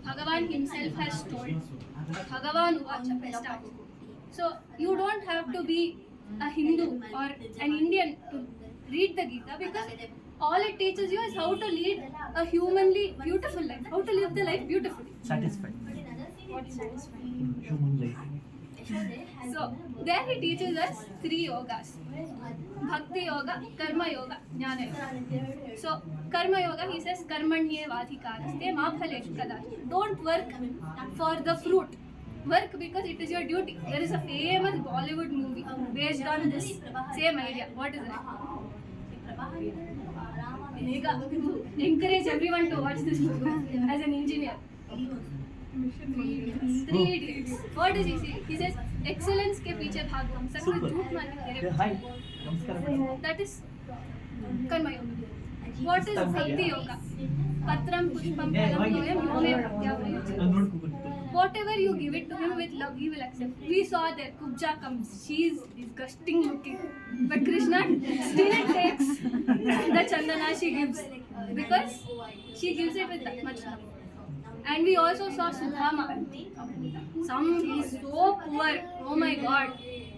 Bhagavan himself has told. Bhagavan Uvacha starts. So you don't have to be a Hindu or an Indian to read the Gita, because all it teaches you is how to lead a humanly beautiful life, how to live the life beautifully. Satisfied. What is satisfied? Human life. So there he teaches us 3 yogas: Bhakti Yoga, Karma Yoga, Jnana Yoga. So Karma Yoga, he says, Karmanye Vadhikaraste ma phaleshu kadachit. Don't work for the fruit. Work because it is your duty. There is a famous Bollywood movie based on this same idea. What is it? Encourage everyone to watch this movie as an engineer. 3 Idiots. What does he say? He says, excellence के पीछे भागो, success झूठ मारने तेरे Hi. Namaskaram. That is Karma Yoga. What is Bhakti Yoga? Patram pushpam phalam toyam yome bhaktya prayachati. Whatever you give it to him with love, he will accept. We saw that Kubja comes. She is disgusting looking, but Krishna still takes the chandana she gives, because she gives it with that much love. And we also saw Sudhama. He is so poor. Oh my God.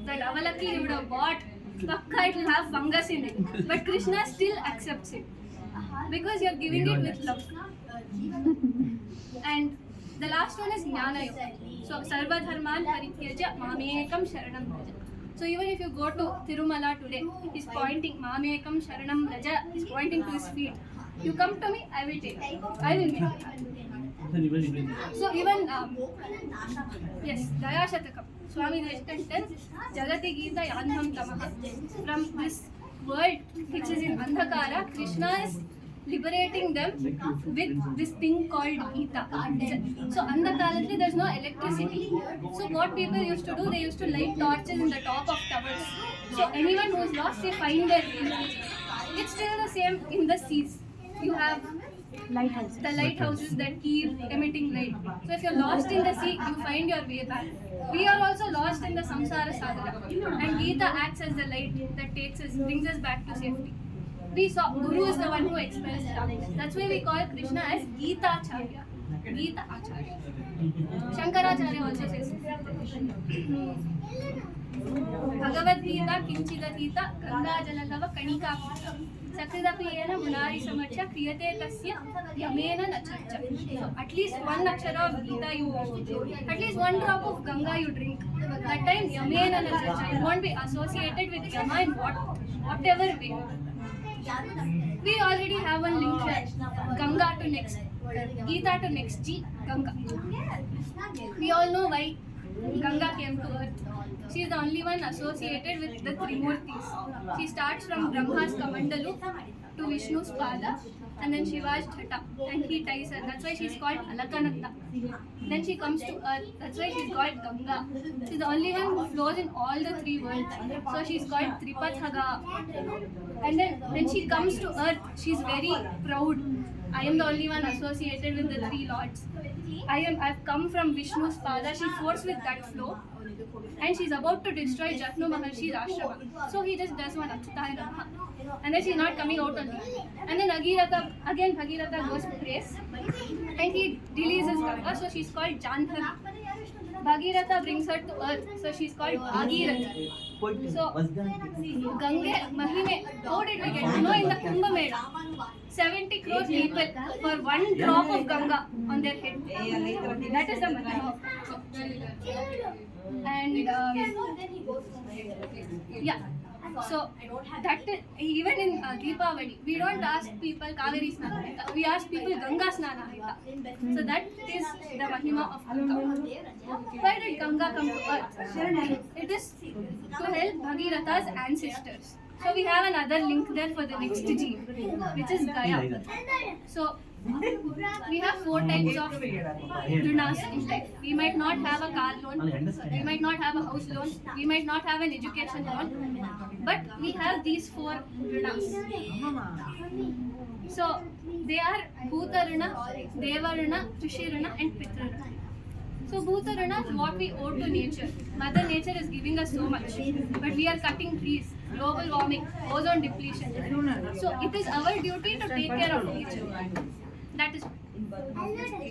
That avalaki he would have bought, pakka it will have fungus in it. But Krishna still accepts it, because you are giving it with love. And the last one is Jnana Yoga. So Sarva Dharman Parityajya Mamekam Sharanam Raja. So even if you go to Tirumala today, he's pointing Mamekam Sharanam Raja. He's pointing to his feet. You come to me, I will take it. I will make it. So even yes, Daya Shatakam. Swami Deshkantan, Jagati Gita Yandham Tamaha. From this world which is in Andhakara, Krishna is liberating them with this thing called Gita. So Andhakaratli there's no electricity. So what people used to do, they used to light torches in the top of towers. So anyone who is lost, they find their way. It's still the same in the seas. You have the lighthouses that keep emitting light. So if you're lost in the sea, you find your way back. We are also lost in the samsara sagara, and Gita acts as the light that takes us, brings us back to safety. We saw Guru is the one who expels darkness. That's why we call Krishna as Gita Acharya. Gita Acharya. Shankaracharya also says Bhagavad Gita Kinchidatita Ganga Jalalava Kanika Sakridapi Yena Munari Samacha Kriyate Tasya Yamena Nacharcha. So at least one akshara of Gita you, at least one drop of Ganga you drink. That time Yamena Nacharcha. It won't be associated with Yama in whatever way. We already have one link here. Ganga to next Gita to next G, Ganga. We all know why Ganga came to earth. She is the only one associated with the Trimurtis. She starts from Brahma's Kamandalu to Vishnu's Pada, and then Shiva's Jhata, and he ties her. That's why she's called Alakananda. Then she comes to earth. That's why she's called Ganga. She's the only one who flows in all the 3 worlds. So she's called Tripathaga. And then when she comes to earth, she's very proud. I am the only one associated with the 3 lords. I've come from Vishnu's Pada. She flows with that flow. And she's about to destroy Jatnu Maharshi's ashrama. So he just does one Achyutaya Namaha. And then she's not coming out on it. And then Bhagirath goes to praise. And he releases Ganga. So she's called Janthavi. Bhagirath brings her to earth. So she's called Bhagirath. So Ganga Mahime, how did we get to know in the Kumbh Mela? 70 crore people for one drop of Ganga on their head. That is the Mahima. And yeah, so that is, even in Deepavali, we don't ask people Kaveri Snana, we ask people Ganga Snana. So that is the Mahima of Ganga. Why did Ganga come to earth? It is to help Bhagiratha's ancestors. So we have another link there for the next G, which is Gaya. So we have 4 types of runas in life. We might not have a car loan, we might not have a house loan, we might not have an education loan, but we have these 4 runas. So they are Bhuta Runa, Deva Runa, Rishi Runa and Pitra Runa. So Bhuta Runa is what we owe to nature. Mother Nature is giving us so much, but we are cutting trees, global warming, ozone depletion. So it is our duty to take care of nature. That is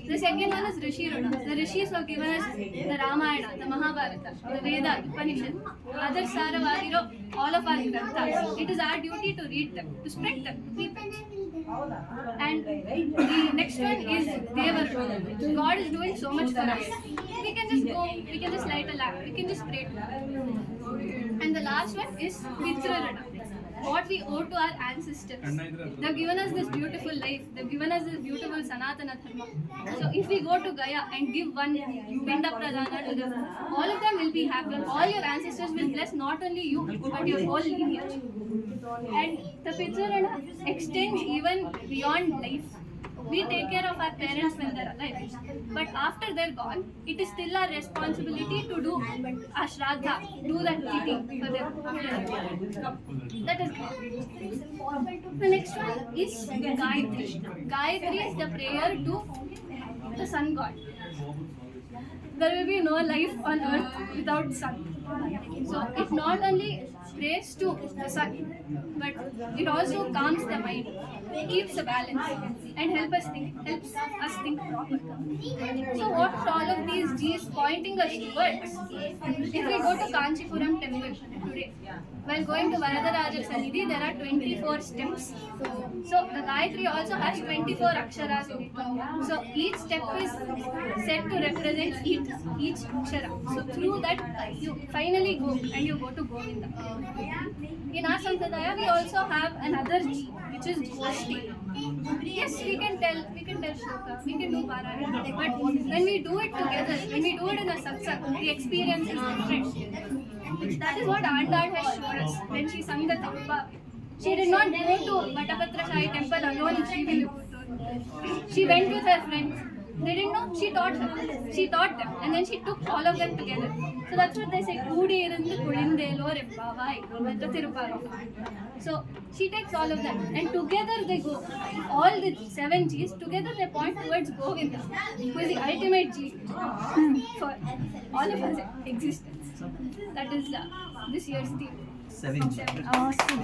The second one is Rishi Runa. The Rishis were given us the Ramayana, the Mahabharata, the Veda, the Upanishad, other Saravagiro, all of our Granthas. It is our duty to read them, to spread them, to people. And the next one is Devaruna. God is doing so much for us. We can just go, we can just light a lamp, we can just pray to Him. And the last one is Pitrarana. What we owe to our ancestors. They've given us this beautiful life. They've given us this beautiful Sanatana Dharma. So if we go to Gaya and give one Pinda Pradhana to them, all of them will be happy. All your ancestors will bless not only you, but your whole lineage. And the Pitrarana extends even beyond life. We take care of our parents when they're alive. But after they're gone, it is still our responsibility to do our Shraddha, do that eating for them. That is great. The next one is Gayatri. Gayatri is the prayer to the sun god. There will be no life on earth without sun. So it not only prays to the sun, but it also calms the mind, keeps a balance, and helps us think properly. So what all of these G's pointing us towards? If we go to Kanchipuram temple today, while going to Varadaraja Sannidhi, there are 24 steps. So the Gayatri also has 24 aksharas in it. So each step is set to represent each akshara. So through that, you finally go and you go to Govinda. In our Sampradaya, we also have another G, which is Goshti. Yes, we can tell shloka, we can do parayana, but when we do it together, when we do it in a satsang, the experience is different. That is what Andal has showed us when she sang the Tampa. She did not go to Vattapatra Sai temple alone in Srivilliputturu. She went with her friends. They didn't know, she taught them. She taught them, and then she took all of them together. So that's what they say, Koodi irundu kulindelo reppavai ennu thirupparu. So she takes all of them, and together they go. All the 7 G's, together they point towards Govinda, who is the ultimate G for all of us existence. That is this year's theme. 7 G. Awesome.